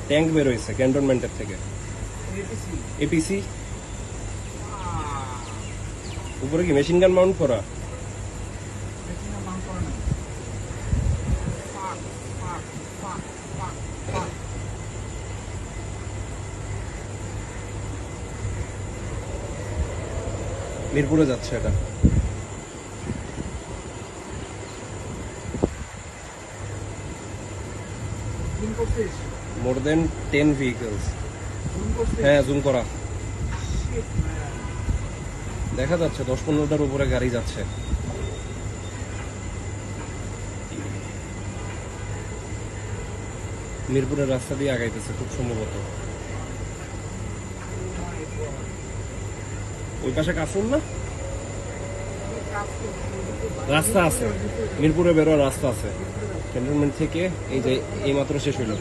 Tank বের হয়েছে ক্যান্টনমেন্টের থেকে। এপিসি উপরে কি মেশিন গান মাউন্ট করা? মিরপুরে যাচ্ছে এটা। মোর দেন 10 vehicles। হ্যাঁ, জুম করা দেখা যাচ্ছে, 10-15টার উপরে গাড়ি যাচ্ছে। মিরপুরের রাস্তা দিয়ে আগাইতেছে খুব সম্ভবত। ওই পাশে কাফুর না, রাস্তা আছে মিরপুরে বেরোয়ার রাস্তা আছে ক্যান্টনমেন্ট থেকে। এই যে এই মাত্র শেষ হইল।